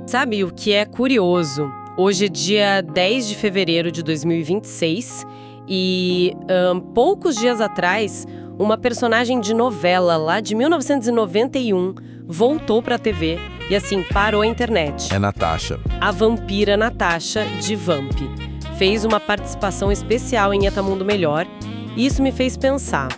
Sabe o que é curioso? Hoje é dia 10 de fevereiro de 2026 e poucos dias atrás, uma personagem de novela lá de 1991 voltou pra TV e assim parou a internet. É Natasha. A vampira Natasha, de Vamp. Fez uma participação especial em Etamundo Melhor e isso me fez pensar.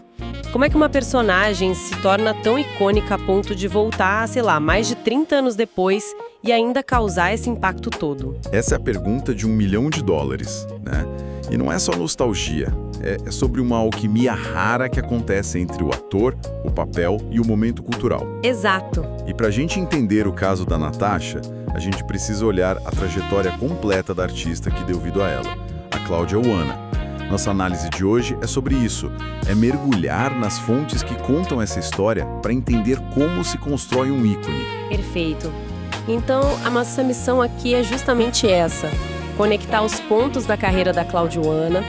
Como é que uma personagem se torna tão icônica a ponto de voltar, sei lá, mais de 30 anos depois e ainda causar esse impacto todo? Essa é a pergunta de $1 milhão, né? E não é só nostalgia, é sobre uma alquimia rara que acontece entre o ator, o papel e o momento cultural. Exato. E pra gente entender o caso da Natasha, a gente precisa olhar a trajetória completa da artista que deu vida a ela, a Cláudia Oana. Nossa análise de hoje é sobre isso, é mergulhar nas fontes que contam essa história para entender como se constrói um ícone. Perfeito. Então, a nossa missão aqui é justamente essa, conectar os pontos da carreira da Cláudia Oana.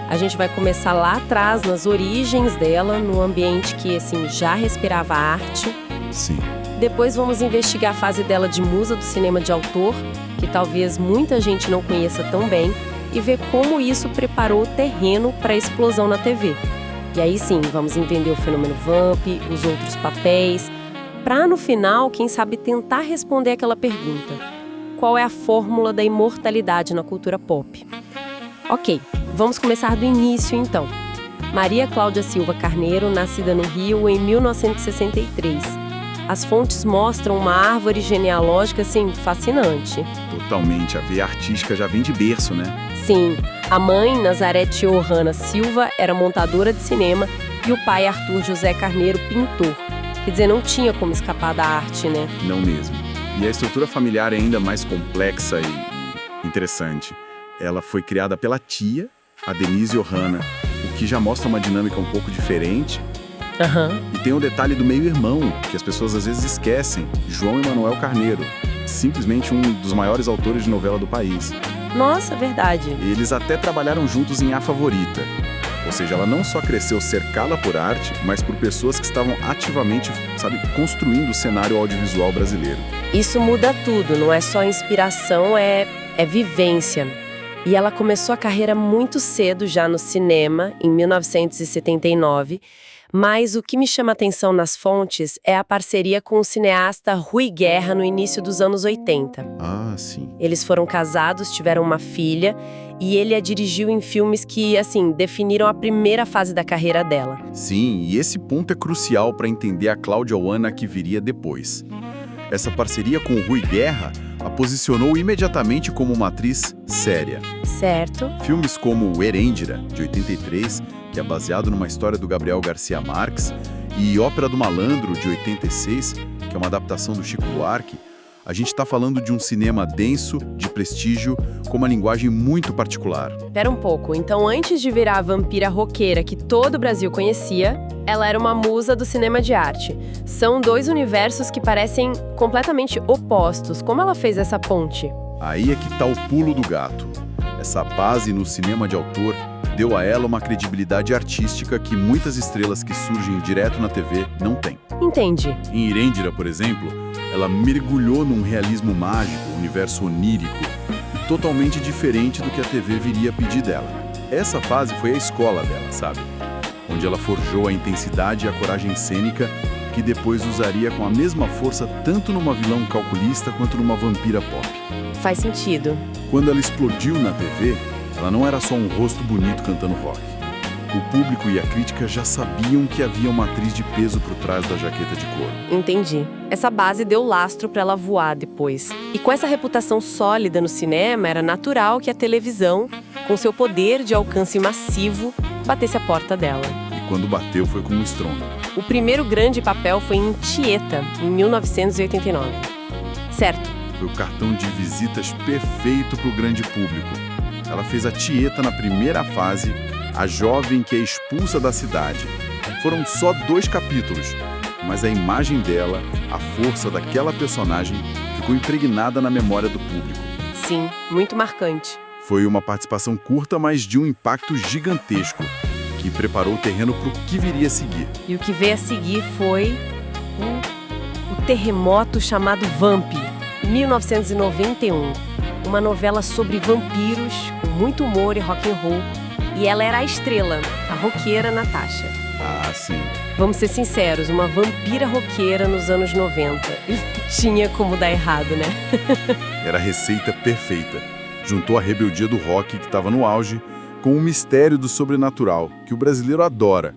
A gente vai começar lá atrás, nas origens dela, no ambiente que, assim, já respirava arte. Sim. Depois vamos investigar a fase dela de musa do cinema de autor, que talvez muita gente não conheça tão bem, e ver como isso preparou o terreno para a explosão na TV. E aí sim, vamos entender o fenômeno Vamp, os outros papéis, para no final, quem sabe, tentar responder aquela pergunta: qual é a fórmula da imortalidade na cultura pop? Ok, vamos começar do início então. Maria Cláudia Silva Carneiro, nascida no Rio em 1963. As fontes mostram uma árvore genealógica, assim, fascinante. Totalmente, a veia artística já vem de berço, né? Sim, a mãe, Nazarete Ohana Silva, era montadora de cinema e o pai, Arthur José Carneiro, pintor. Quer dizer, não tinha como escapar da arte, né? Não mesmo. E a estrutura familiar é ainda mais complexa e interessante. Ela foi criada pela tia, a Denise Ohana, o que já mostra uma dinâmica um pouco diferente. E tem o detalhe do meio-irmão, que as pessoas às vezes esquecem, João Emanuel Carneiro, simplesmente um dos maiores autores de novela do país. Nossa, verdade. Eles até trabalharam juntos em A Favorita. Ou seja, ela não só cresceu cercada por arte, mas por pessoas que estavam ativamente, construindo o cenário audiovisual brasileiro. Isso muda tudo, não é só inspiração, é vivência. E ela começou a carreira muito cedo já no cinema, em 1979, mas o que me chama a atenção nas fontes é a parceria com o cineasta Rui Guerra no início dos anos 80. Ah, sim. Eles foram casados, tiveram uma filha, e ele a dirigiu em filmes que, assim, definiram a primeira fase da carreira dela. Sim, e esse ponto é crucial para entender a Cláudia Oana que viria depois. Essa parceria com o Rui Guerra a posicionou imediatamente como uma atriz séria. Certo. Filmes como Herêndira, de 83, que é baseado numa história do Gabriel Garcia Marques, e Ópera do Malandro, de 86, que é uma adaptação do Chico Buarque, a gente está falando de um cinema denso, de prestígio, com uma linguagem muito particular. Pera um pouco, então antes de virar a vampira roqueira que todo o Brasil conhecia, ela era uma musa do cinema de arte. São dois universos que parecem completamente opostos. Como ela fez essa ponte? Aí é que está o pulo do gato. Essa base no cinema de autor deu a ela uma credibilidade artística que muitas estrelas que surgem direto na TV não têm. Entendi. Em Herêndira, por exemplo, ela mergulhou num realismo mágico, universo onírico, e totalmente diferente do que a TV viria pedir dela. Essa fase foi a escola dela, sabe? Onde ela forjou a intensidade e a coragem cênica que depois usaria com a mesma força tanto numa vilã calculista quanto numa vampira pop. Faz sentido. Quando ela explodiu na TV, ela não era só um rosto bonito cantando rock. O público e a crítica já sabiam que havia uma atriz de peso por trás da jaqueta de couro. Entendi. Essa base deu lastro para ela voar depois. E com essa reputação sólida no cinema, era natural que a televisão, com seu poder de alcance massivo, batesse a porta dela. E quando bateu foi com um estrondo. O primeiro grande papel foi em Tieta, em 1989. Certo. Foi o cartão de visitas perfeito para o grande público. Ela fez a Tieta na primeira fase, a jovem que é expulsa da cidade. Foram só 2 capítulos, mas a imagem dela, a força daquela personagem, ficou impregnada na memória do público. Sim, muito marcante. Foi uma participação curta, mas de um impacto gigantesco, que preparou o terreno para o que viria a seguir. E o que veio a seguir foi O Terremoto Chamado Vamp, 1991. Uma novela sobre vampiros, com muito humor e rock and roll. E ela era a estrela, a roqueira Natasha. Ah, sim. Vamos ser sinceros, uma vampira roqueira nos anos 90. Tinha como dar errado, né? Era a receita perfeita. Juntou a rebeldia do rock, que estava no auge, com o mistério do sobrenatural, que o brasileiro adora.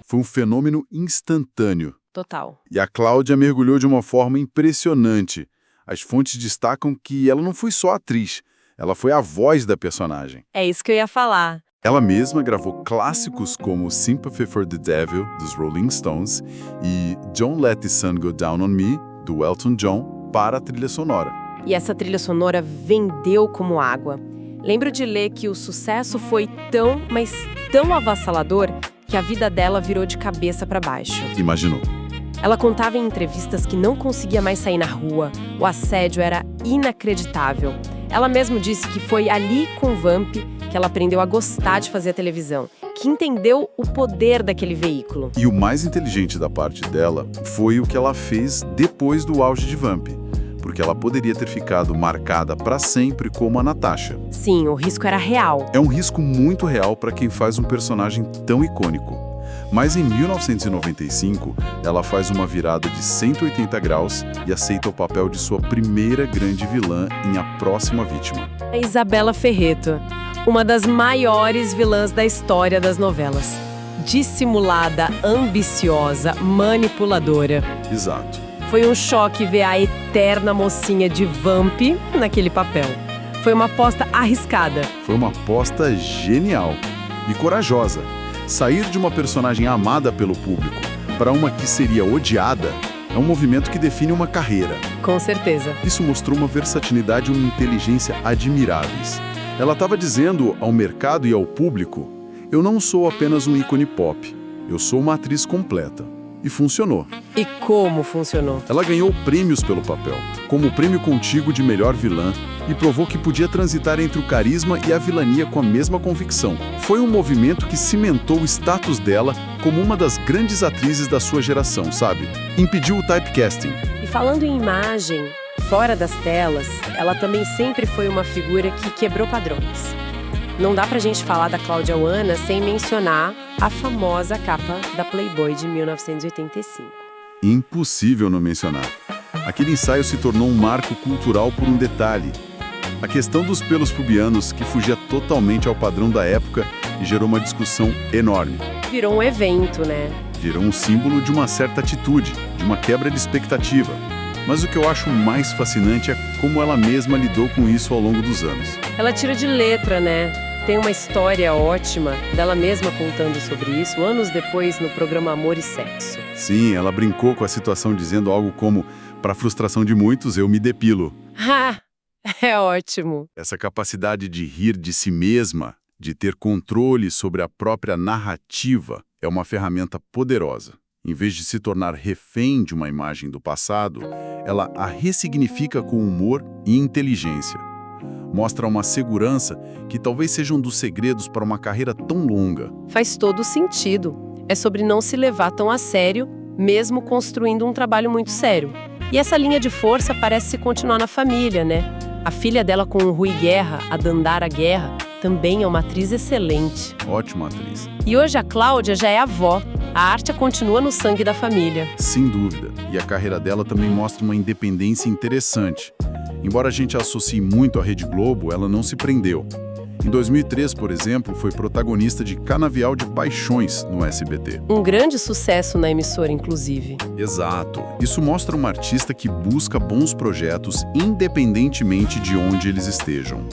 Foi um fenômeno instantâneo. Total. E a Cláudia mergulhou de uma forma impressionante. As fontes destacam que ela não foi só atriz, ela foi a voz da personagem. É isso que eu ia falar. Ela mesma gravou clássicos como Sympathy for the Devil, dos Rolling Stones, e Don't Let the Sun Go Down on Me, do Elton John, para a trilha sonora. E essa trilha sonora vendeu como água. Lembro de ler que o sucesso foi tão, mas tão avassalador que a vida dela virou de cabeça para baixo. Imaginou? Ela contava em entrevistas que não conseguia mais sair na rua, o assédio era inacreditável. Ela mesma disse que foi ali com o Vamp que ela aprendeu a gostar de fazer a televisão, que entendeu o poder daquele veículo. E o mais inteligente da parte dela foi o que ela fez depois do auge de Vamp, porque ela poderia ter ficado marcada para sempre como a Natasha. Sim, o risco era real. É um risco muito real para quem faz um personagem tão icônico. Mas em 1995, ela faz uma virada de 180 graus e aceita o papel de sua primeira grande vilã em A Próxima Vítima. A Isabela Ferreto, uma das maiores vilãs da história das novelas. Dissimulada, ambiciosa, manipuladora. Exato. Foi um choque ver a eterna mocinha de Vamp naquele papel. Foi uma aposta arriscada. Foi uma aposta genial e corajosa. Sair de uma personagem amada pelo público para uma que seria odiada é um movimento que define uma carreira. Com certeza. Isso mostrou uma versatilidade e uma inteligência admiráveis. Ela estava dizendo ao mercado e ao público: eu não sou apenas um ícone pop, eu sou uma atriz completa. E funcionou. E como funcionou? Ela ganhou prêmios pelo papel, como o Prêmio Contigo de Melhor Vilã, e provou que podia transitar entre o carisma e a vilania com a mesma convicção. Foi um movimento que cimentou o status dela como uma das grandes atrizes da sua geração, sabe? Impediu o typecasting. E falando em imagem, fora das telas, ela também sempre foi uma figura que quebrou padrões. Não dá pra gente falar da Cláudia Hanna sem mencionar a famosa capa da Playboy de 1985. Impossível não mencionar. Aquele ensaio se tornou um marco cultural por um detalhe. A questão dos pelos pubianos, que fugia totalmente ao padrão da época e gerou uma discussão enorme. Virou um evento, né? Virou um símbolo de uma certa atitude, de uma quebra de expectativa. Mas o que eu acho mais fascinante é como ela mesma lidou com isso ao longo dos anos. Ela tira de letra, né? Tem uma história ótima dela mesma contando sobre isso anos depois no programa Amor e Sexo. Sim, ela brincou com a situação dizendo algo como: para frustração de muitos, eu me depilo. Ah, é ótimo. Essa capacidade de rir de si mesma, de ter controle sobre a própria narrativa, é uma ferramenta poderosa. Em vez de se tornar refém de uma imagem do passado, ela a ressignifica com humor e inteligência. Mostra uma segurança que talvez seja um dos segredos para uma carreira tão longa. Faz todo sentido. É sobre não se levar tão a sério, mesmo construindo um trabalho muito sério. E essa linha de força parece continuar na família, né? A filha dela com o Rui Guerra, a Dandara Guerra, também é uma atriz excelente. Ótima atriz. E hoje a Cláudia já é avó. A arte continua no sangue da família. Sem dúvida. E a carreira dela também mostra uma independência interessante. Embora a gente a associe muito à Rede Globo, ela não se prendeu. Em 2003, por exemplo, foi protagonista de Canavial de Paixões no SBT. Um grande sucesso na emissora, inclusive. Exato. Isso mostra uma artista que busca bons projetos independentemente de onde eles estejam.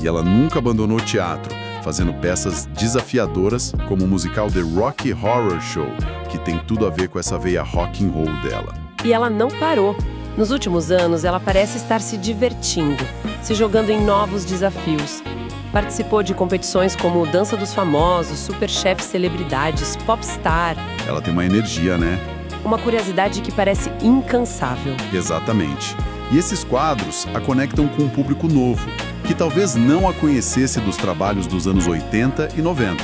E ela nunca abandonou o teatro, fazendo peças desafiadoras como o musical The Rocky Horror Show, que tem tudo a ver com essa veia rock and roll dela. E ela não parou. Nos últimos anos, ela parece estar se divertindo, se jogando em novos desafios. Participou de competições como Dança dos Famosos, Superchef Celebridades, Popstar. Ela tem uma energia, né? Uma curiosidade que parece incansável. Exatamente. E esses quadros a conectam com um público novo, que talvez não a conhecesse dos trabalhos dos anos 80 e 90.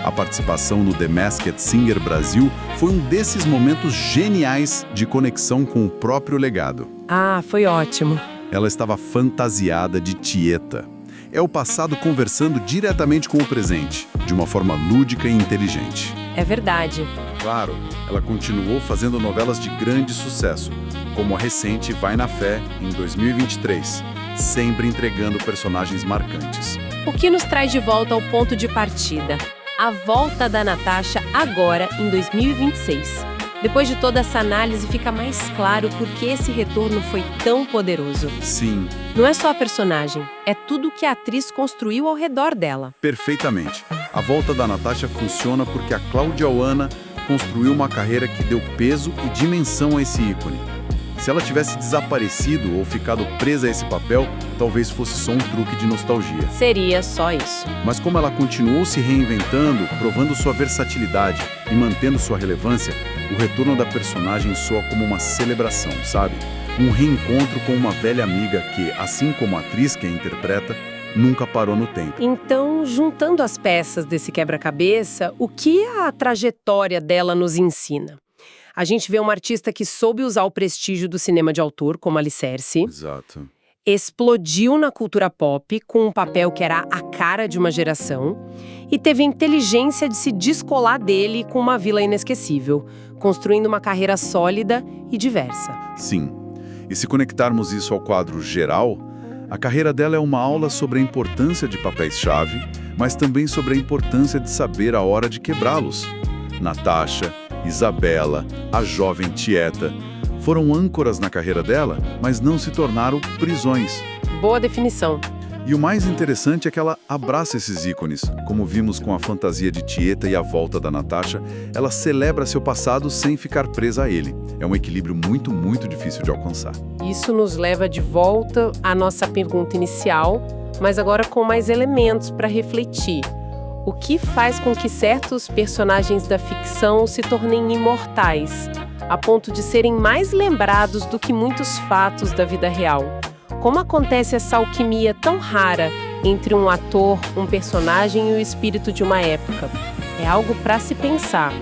A participação no The Masked Singer Brasil foi um desses momentos geniais de conexão com o próprio legado. Ah, foi ótimo. Ela estava fantasiada de Tieta. É o passado conversando diretamente com o presente, de uma forma lúdica e inteligente. É verdade. Claro, ela continuou fazendo novelas de grande sucesso, como a recente Vai na Fé, em 2023, sempre entregando personagens marcantes. O que nos traz de volta ao ponto de partida? A volta da Natasha agora, em 2026. Depois de toda essa análise, fica mais claro por que esse retorno foi tão poderoso. Sim, Não é só a personagem, é tudo que a atriz construiu ao redor dela. perfeitamente. A volta da Natasha funciona porque a Cláudia Oana construiu uma carreira que deu peso e dimensão a esse ícone. Se ela tivesse desaparecido ou ficado presa a esse papel, talvez fosse só um truque de nostalgia. Seria só isso. Mas como ela continuou se reinventando, provando sua versatilidade e mantendo sua relevância, o retorno da personagem soa como uma celebração, sabe? Um reencontro com uma velha amiga que, assim como a atriz que a interpreta, nunca parou no tempo. Então, juntando as peças desse quebra-cabeça, o que a trajetória dela nos ensina? A gente vê uma artista que soube usar o prestígio do cinema de autor como alicerce, Exato. explodiu na cultura pop com um papel que era a cara de uma geração e teve a inteligência de se descolar dele com uma vila inesquecível, construindo uma carreira sólida e diversa. Sim. E se conectarmos isso ao quadro geral, a carreira dela é uma aula sobre a importância de papéis-chave, mas também sobre a importância de saber a hora de quebrá-los. Natasha, Isabela, a jovem Tieta, foram âncoras na carreira dela, mas não se tornaram prisões. Boa definição. E o mais interessante é que ela abraça esses ícones. Como vimos com a fantasia de Tieta e a volta da Natasha, ela celebra seu passado sem ficar presa a ele. É um equilíbrio muito, muito difícil de alcançar. Isso nos leva de volta à nossa pergunta inicial, mas agora com mais elementos para refletir. O que faz com que certos personagens da ficção se tornem imortais, a ponto de serem mais lembrados do que muitos fatos da vida real? Como acontece essa alquimia tão rara entre um ator, um personagem e o espírito de uma época? É algo para se pensar.